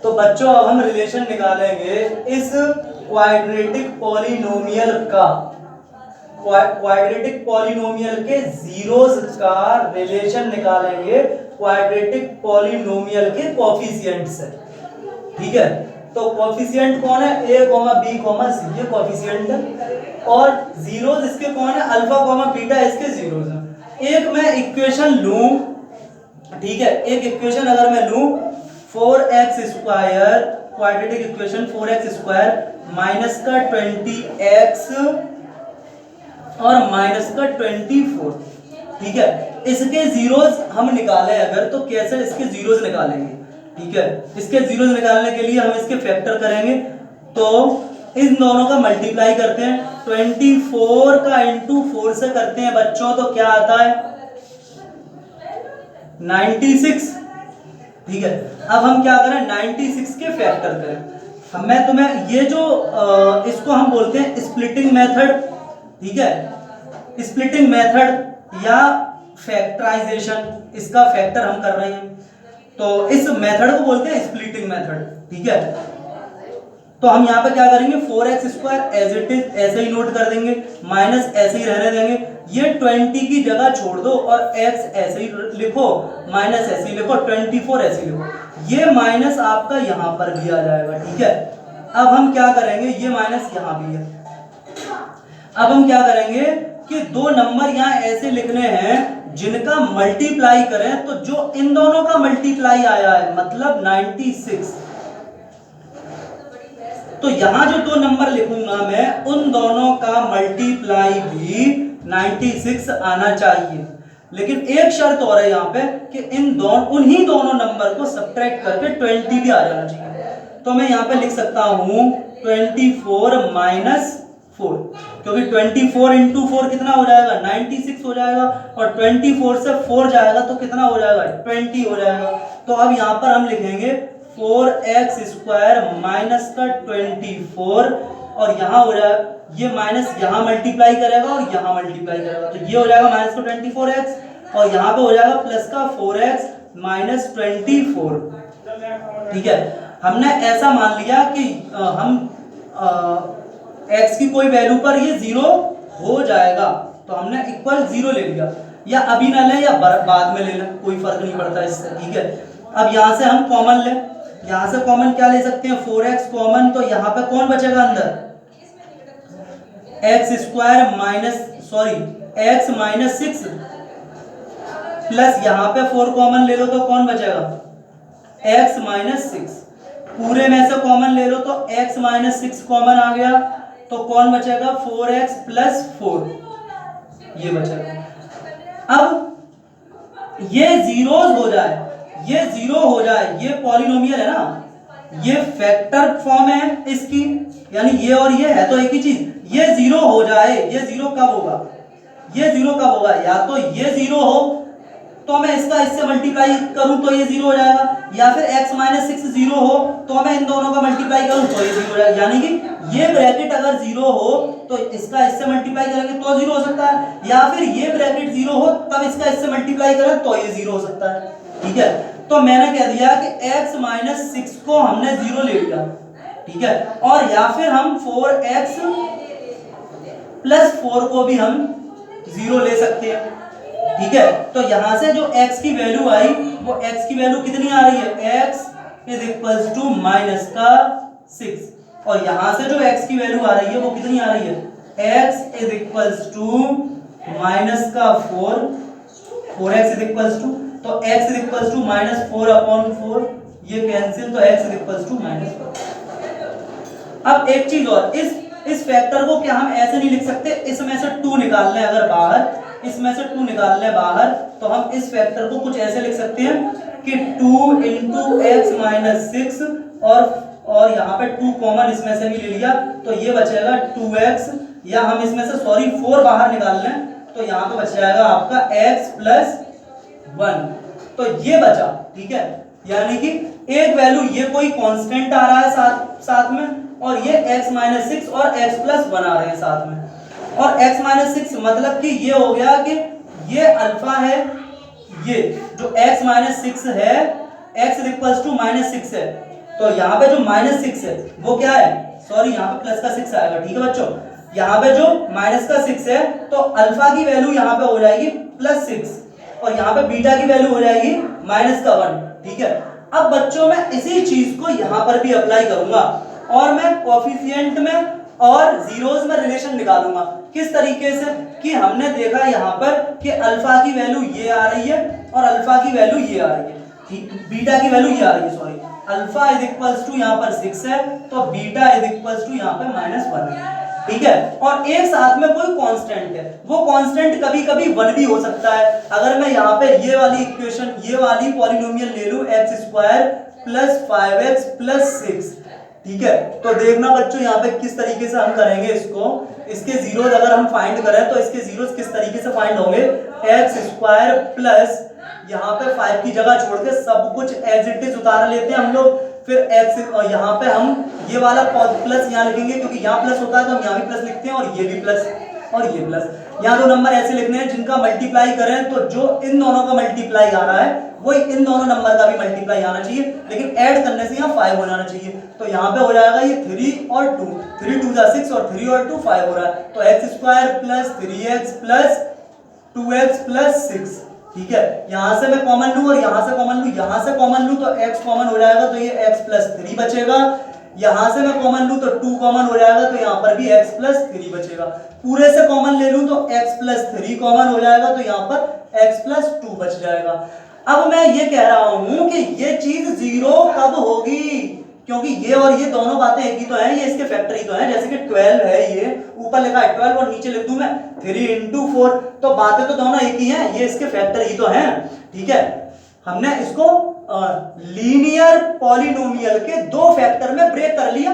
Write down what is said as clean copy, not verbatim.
तो बच्चों अब हम रिलेशन निकालेंगे इस क्वाड्रेटिक पॉलिनोमियल का, क्वाड्रेटिक पॉलिनोमियल के जीरोस का रिलेशन निकालेंगे क्वाड्रेटिक पॉलिनोमियल के कोफिशिएंट से। ठीक है, तो कोफिशिएंट कौन है? a, b, c, ये कोफिशिएंट है और जीरोस इसके कौन है? अल्फा, बीटा इसके जीरोस हैं। एक मैं इक्वेशन लूं, ठीक है, एक इक्वेशन अगर मैं लूं 4x square, quadratic equation 4x square minus का 20x और माइनस का 24, ठीक है, इसके जीरोस हम निकालें अगर तो कैसे इसके जीरोस निकालेंगे? ठीक है, इसके जीरोस निकालने के लिए हम इसके फैक्टर करेंगे, तो इन दोनों का मल्टीप्लाई करते हैं, 24 का इंटू 4 से करते हैं बच्चों, तो क्या आता है? 96। ठीक है, अब हम क्या करें? 96 के फैक्टर करें। मैं तुम्हें ये जो इसको हम बोलते हैं स्प्लिटिंग मेथड, ठीक है, स्प्लिटिंग मेथड या फैक्टराइजेशन, इसका फैक्टर हम कर रहे हैं, तो इस मेथड को बोलते हैं स्प्लिटिंग मेथड। ठीक है, तो हम यहाँ पे क्या करेंगे? 4x square as it is ऐसे ही नोट कर देंगे, माइनस ऐसे ही रहने देंगे, ये 20 की जगह छोड़ दो और x ऐसे ही लिखो, माइनस ऐसे ही लिखो, 24 ऐसे ही लिखो, ये माइनस आपका यहाँ पर भी आ जाएगा। ठीक है, अब हम क्या करेंगे? ये माइनस यहाँ भी है। अब हम क्या करेंगे कि दो नंबर यहाँ ऐसे लिखने हैं जिनका मल्टीप्लाई करें, तो जो इन दोनों का मल्टीप्लाई आया है मतलब 96, तो यहां जो दो नंबर लिखूंगा मैं उन दोनों का मल्टीप्लाई भी 96 आना चाहिए। लेकिन एक शर्त और है यहाँ पे कि उन्हीं दोनों नंबर को सब्ट्रैक्ट करके 20 भी आ जाना चाहिए। तो मैं यहाँ पे लिख सकता हूं 24 माइनस 4, क्योंकि 24 इंटू 4 कितना हो जाएगा? 96 हो जाएगा, और 24 से 4 जाएगा तो कितना हो जाएगा? 20 हो जाएगा। तो अब यहाँ पर हम लिखेंगे 4x स्क्वायर माइनस का 24, और यहाँ हो जाएगा ये माइनस, यहाँ मल्टीप्लाई करेगा और यहाँ मल्टीप्लाई करेगा, तो ये हो जाएगा माइनस का 24x, और यहाँ पे हो जाएगा प्लस का 4x माइनस 24। ठीक है, हमने ऐसा मान लिया कि हम x की कोई वैल्यू पर ये 0 हो जाएगा, तो हमने इक्वल 0 ले लिया, या अभी ना लें या बाद में ले लें, कोई फर्क नहीं पड़ता इससे। ठीक है, अब यहाँ से हम कॉमन लें, यहाँ से कॉमन क्या ले सकते हैं? 4x कॉमन, तो यहाँ पे कौन बचेगा अंदर? x square minus x minus 6 plus यहाँ पे 4 कॉमन ले लो तो कौन बचेगा? x minus 6। पूरे में से कॉमन ले लो तो x माइनस 6 कॉमन आ गया, तो कौन बचेगा? 4x प्लस 4, ये बचेगा। अब ये जीरोस हो जाए, ये 0 हो जाए, ये पॉलिनोमियल है ना, ये फैक्टर फॉर्म है इसकी, यानी ये और ये है तो एक ही चीज, ये 0 हो जाए, ये 0 कब होगा? ये 0 कब होगा? या तो ये 0 हो तो मैं इसका इससे मल्टीप्लाई करूं तो ये 0 हो जाएगा, या फिर x माइनस 6 0 हो तो मैं इन दोनों का मल्टीप्लाई करूं तो ये 0 हो जाएगा। यानी कि ये ब्रैकेट अगर 0 हो तो इसका इससे मल्टीप्लाई करेंगे तो 0 हो सकता है, या फिर ये ब्रैकेट 0 हो तब इसका इससे मल्टीप्लाई करें तो ये 0 हो सकता है। ठीक है, तो मैंने कह दिया कि x माइनस 6 को हमने 0 ले लिया, ठीक है, और या फिर हम 4x प्लस 4 को भी हम 0 ले सकते हैं। ठीक है, तो यहां से जो x की वैल्यू आई वो x की वैल्यू कितनी आ रही है? x is equals to minus का 6, और यहां से जो x की वैल्यू आ रही है वो कितनी आ रही है? x is equals to minus का 4, 4x इज इक्वल्स टू, तो x is equals to minus 4 upon 4, ये कैंसिल, तो x is equals to minus 4। अब एक चीज और, इस फैक्टर को क्या हम ऐसे नहीं लिख सकते? इसमें से 2 निकाल लें अगर बाहर, इसमें से 2 निकाल लें बाहर, तो हम इस फैक्टर को कुछ ऐसे लिख सकते हैं कि 2 इंटू एक्स माइनस 6, और यहाँ पे 2 कॉमन इसमें से भी ले लिया तो ये बचेगा 2x, या हम इसमें से 4 बाहर निकाल लें तो यहाँ पे बच जाएगा आपका x प्लस 1, तो ये बचा। ठीक है, यानी कि एक वैल्यू ये कोई कांस्टेंट आ रहा है साथ में, और ये x माइनस 6 और x प्लस 1 आ रहे हैं साथ में, और x माइनस 6 मतलब कि ये हो गया कि ये अल्फा है, ये जो x माइनस 6 है, x इक्वल्स टू माइनस 6 है, तो यहाँ पे जो -6 है वो क्या है, सॉरी यहाँ पे प्लस का 6 आएगा, ठीक है बच्चों। यहाँ पे जो माइनस का 6 है तो अल्फा की वैल्यू यहाँ पे हो जाएगी +6 और यहाँ पे बीटा की वैल्यू हो जाएगी -1, ठीक है। अब बच्चों मैं इसी चीज को यहाँ पर भी अप्लाई करूंगा और मैं कोएफिशिएंट में और जीरोस में रिलेशन निकालूंगा। किस तरीके से कि हमने देखा यहाँ पर कि अल्फा की वैल्यू ये आ रही है और अल्फा की वैल्यू ये आ रही है, ठीक, बीटा की वैल्यू ये आ रही है, sorry, alpha is equals to यहाँ पर 6 है तो बीटा इज इक्वल्स टू यहाँ पे -1 है, ठीक है। और एक साथ में कोई कांस्टेंट है, वो कांस्टेंट कभी कभी 1 भी हो सकता है। अगर मैं यहाँ पे ये वाली इक्वेशन, ये वाली पॉलिनोमियल ले लूं x² + 5x + 6, ठीक है, तो देखना बच्चों यहाँ पे किस तरीके से हम करेंगे इसको। इसके जीरोस अगर हम फाइंड करें तो इसके जीरोस किस तरीके से फाइंड होंगे, x² प्लस यहाँ पे 5 की जगह छोड़ के सब कुछ एज इट इज उतार लेते हैं हम लोग, फिर x और यहाँ पे हम ये वाला प्लस यहाँ लिखेंगे क्योंकि यहाँ प्लस होता है तो हम यहाँ भी प्लस लिखते हैं और ये भी प्लस और ये प्लस। यहाँ दो नंबर ऐसे लिखने हैं जिनका मल्टीप्लाई करें तो जो इन दोनों का मल्टीप्लाई आ रहा है वही इन दोनों नंबर का भी मल्टीप्लाई आना चाहिए, लेकिन ऐड करने से यहाँ 5 हो जाना चाहिए। तो यहाँ पे हो जाएगा ये 3 और 2, 3 2 जा 6 और 3 और 2 5 हो रहा है, तो x² + 3x + 2x + 6, ठीक है। यहां से मैं कॉमन लूं और यहां से कॉमन लूं, यहां से कॉमन लूं तो x कॉमन हो जाएगा तो ये x + 3 बचेगा, यहां से मैं कॉमन लूं तो 2 कॉमन हो जाएगा तो यहां पर भी x + 3 बचेगा। पूरे से कॉमन ले लूं तो x + 3 कॉमन हो जाएगा तो यहां पर x + 2 बच जाएगा। अब मैं ये कह रहा हूं कि ये चीज 0 कब होगी, क्योंकि ये और ये दोनों बातें एक ही तो हैं, ये इसके फैक्टर ही तो हैं। जैसे कि 12 है, ये ऊपर लिखा है 12 और नीचे लिख दूं मैं 3 × 4, तो बातें तो दोनों एक ही हैं, ये इसके फैक्टर ही तो हैं, ठीक है। हमने इसको लीनियर पॉलिनोमियल के 2 फैक्टर में ब्रेक कर लिया